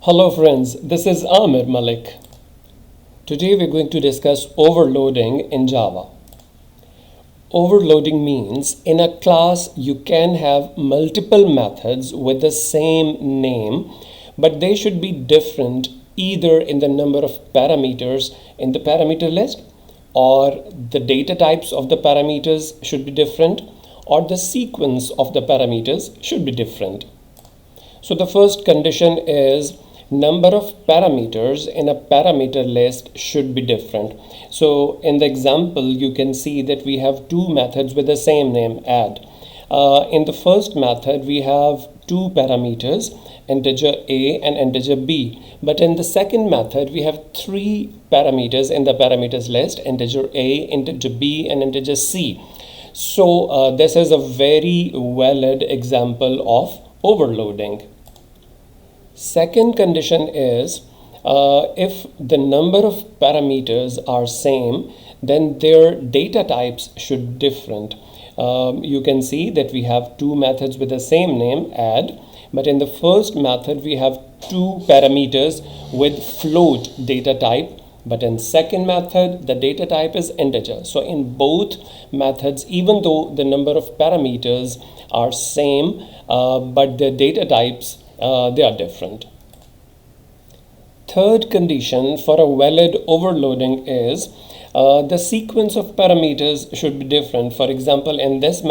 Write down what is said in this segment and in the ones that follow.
Hello friends, this is Amir Malik. Today we're going to discuss overloading in Java. Overloading means in a class you can have multiple methods with the same name, but they should be different either in the number of parameters in the parameter list, or the data types of the parameters should be different, or the sequence of the parameters should be different. So the first condition is number of parameters in a parameter list should be different. So in the example, you can see that we have two methods with the same name, add. In the first method, we have two parameters, integer a and integer b. But in the second method, we have three parameters in the parameters list, integer a, integer b, and integer c. So this is a very valid example of overloading. Second condition is if the number of parameters are same, then their data types should be different. You can see that we have two methods with the same name, add, but in the first method we have two parameters with float data type, but in second method the data type is integer. So in both methods, even though the number of parameters are same, but the data types they are different. Third condition for a valid overloading is the sequence of parameters should be different. For example, in this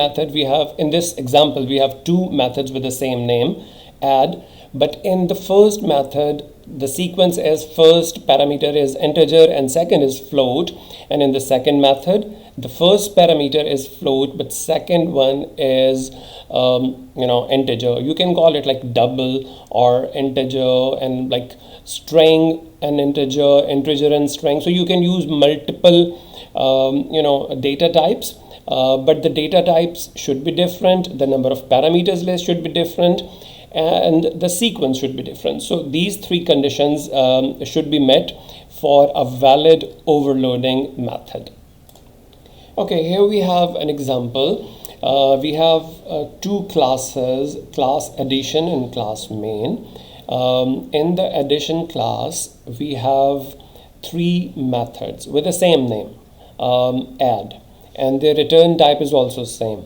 example we have two methods with the same name, add, but in the first method the sequence is first parameter is integer and second is float, and in the second method the first parameter is float but second one is integer. You can call it like double or integer and like string and integer and string. So you can use multiple data types, but the data types should be different, the number of parameters list should be different, and the sequence should be different. So these three conditions should be met for a valid overloading method. Okay, here we have an example. We have two classes, class addition and class main. In the addition class, we have three methods with the same name, add, and their return type is also same.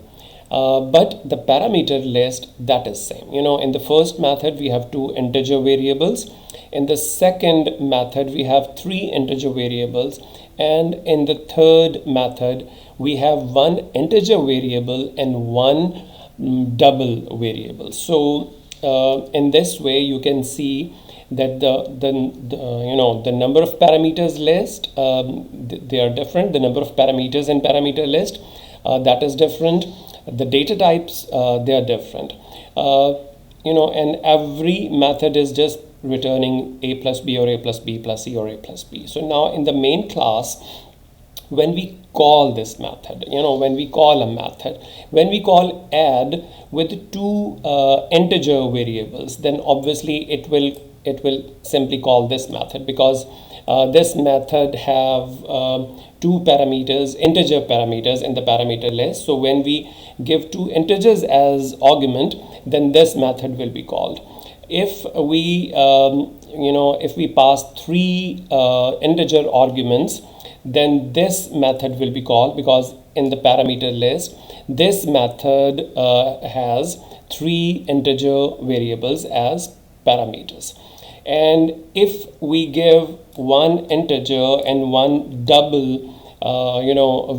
But the parameter list, that is same. In the first method we have two integer variables, in the second method we have three integer variables, and in the third method we have one integer variable and one double variable. So in this way you can see that the number of parameters list, they are different. The number of parameters in parameter list, that is different. The data types, they are different. And every method is just returning a plus b or a plus b plus c or a plus b. So now in the main class, when we call this method, when we call a method, when we call add with two integer variables, then obviously it will simply call this method, because this method have two parameters, integer parameters in the parameter list. So when we give two integers as argument, then this method will be called. If we if we pass three integer arguments, then this method will be called, because in the parameter list this method has three integer variables as parameters. And if we give one integer and one double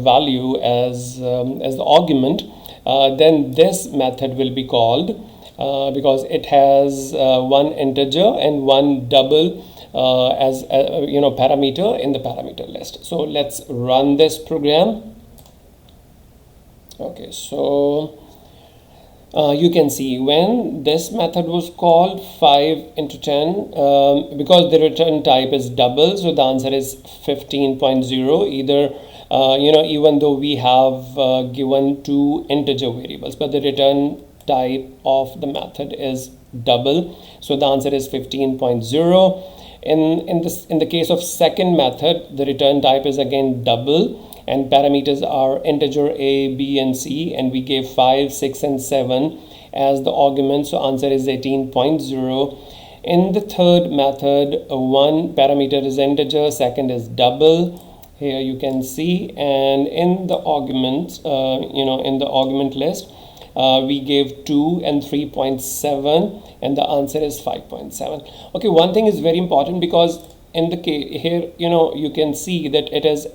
value as the argument, then this method will be called, because it has one integer and one double as parameter in the parameter list. So let's run this program. Okay, so you can see when this method was called 5 into 10, because the return type is double, so the answer is 15.0. Either even though we have given two integer variables, but the return type of the method is double, so the answer is 15.0. In the case of second method, the return type is again double, and parameters are integer a, b, and c, and we gave 5, 6, and 7 as the argument, so answer is 18.0. In the third method, one parameter is integer, second is double. Here you can see, and in the arguments, in the argument list, we gave 2 and 3.7, and the answer is 5.7. Okay, one thing is very important, because in the case here, you can see that it is,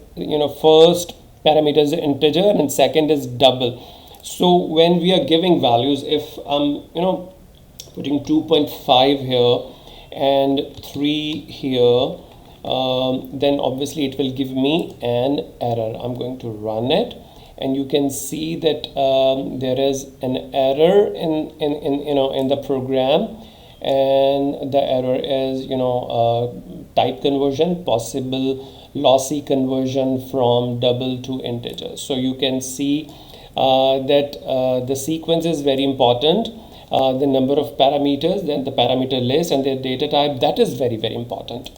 first parameter is integer and second is double. So when we are giving values, if I'm putting 2.5 here and 3 here, then obviously it will give me an error. I'm going to run it, and you can see that there is an error in the program, and the error is type conversion, possible lossy conversion from double to integer. So you can see that the sequence is very important. The number of parameters, then the parameter list, and their data type, that is very, very important.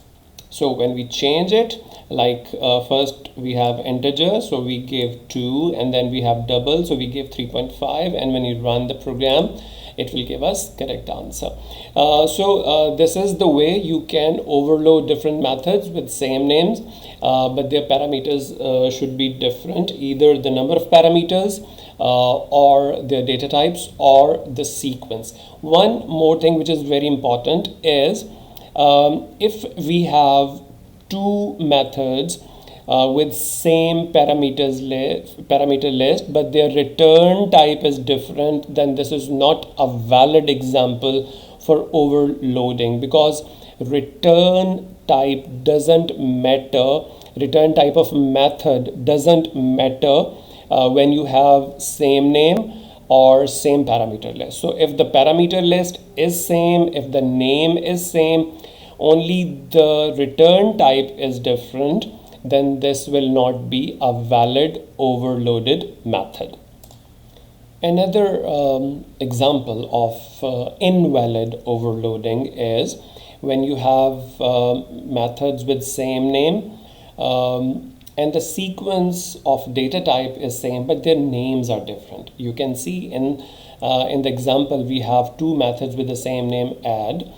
So when we change it, like first we have integer, so we gave 2, and then we have double, so we gave 3.5, and when you run the program, it will give us correct answer. This is the way you can overload different methods with same names, but their parameters should be different, either the number of parameters or their data types or the sequence. One more thing which is very important is if we have two methods with same parameter list, but their return type is different, then this is not a valid example for overloading, because return type doesn't matter, return type of method doesn't matter when you have same name or same parameter list. So if the parameter list is same, if the name is same, only the return type is different, then this will not be a valid overloaded method. Another example of invalid overloading is when you have methods with same name and the sequence of data type is same, but their names are different. You can see in the example we have two methods with the same name, add.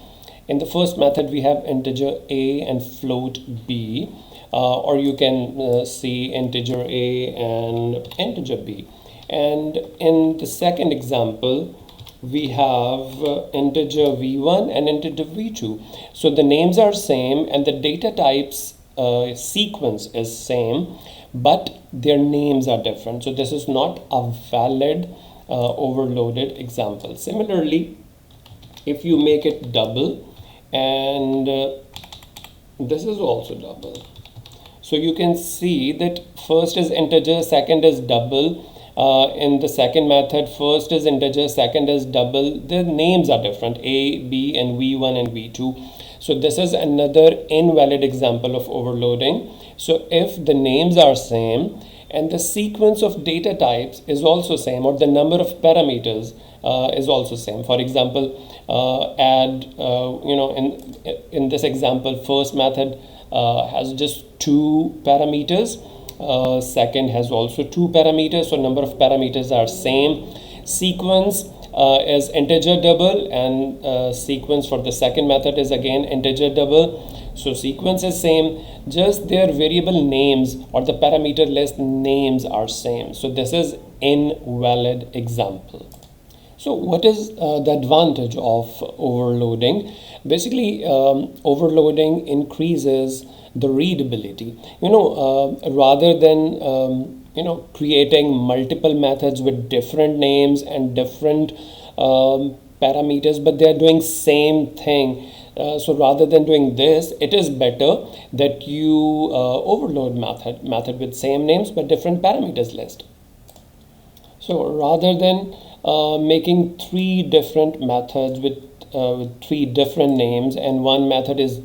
In the first method we have integer a and float b, or you can see integer a and integer b. And in the second example we have integer v1 and integer v2. So the names are same and the data types sequence is same, but their names are different. So this is not a valid overloaded example. Similarly, if you make it double and this is also double, so you can see that first is integer, second is double. In the second method, first is integer, second is double. The names are different, a, b, and v1 and v2. So this is another invalid example of overloading. So if the names are same and the sequence of data types is also same, or the number of parameters is also same. For example, add, in this example, first method has just 2 parameters. Second has also 2 parameters, so number of parameters are same. Sequence is integer double, and sequence for the second method is again integer double. So sequence is same, just their variable names or the parameter list names are same. So this is invalid example. So what is the advantage of overloading? Basically, overloading increases the readability. Rather than creating multiple methods with different names and different parameters, but they are doing same thing. So rather than doing this, it is better that you overload method with same names but different parameters list. So rather than making 3 different methods with 3 different names, and one method is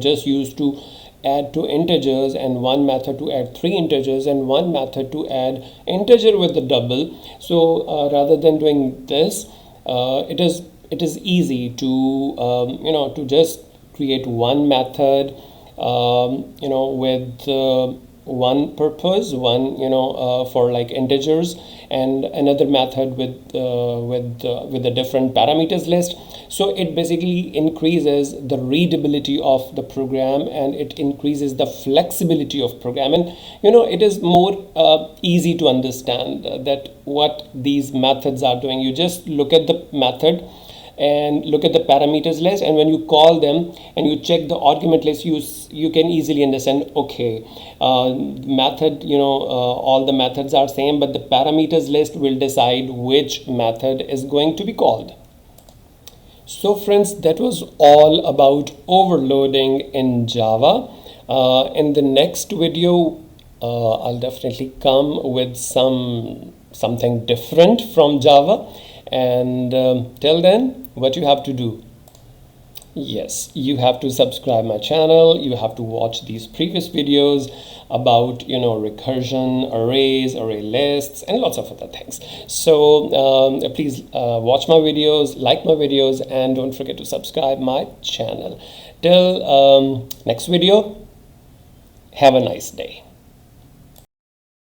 just used to add 2 integers, and one method to add 3 integers, and one method to add integer with the double. So rather than doing this, it is easy to to just create one method with one purpose, one, for like integers, and another method with a different parameters list. So it basically increases the readability of the program, and it increases the flexibility of program, and it is more easy to understand that what these methods are doing. You just look at the method and look at the parameters list, and when you call them and you check the argument list, you can easily understand, okay, method, all the methods are same, but the parameters list will decide which method is going to be called. So friends, that was all about overloading in Java. In the next video, I'll definitely come with something different from Java. And till then, what you have to do? Yes, you have to subscribe my channel. You have to watch these previous videos about recursion, arrays, array lists, and lots of other things. So please watch my videos, like my videos, and don't forget to subscribe my channel. Till next video, have a nice day.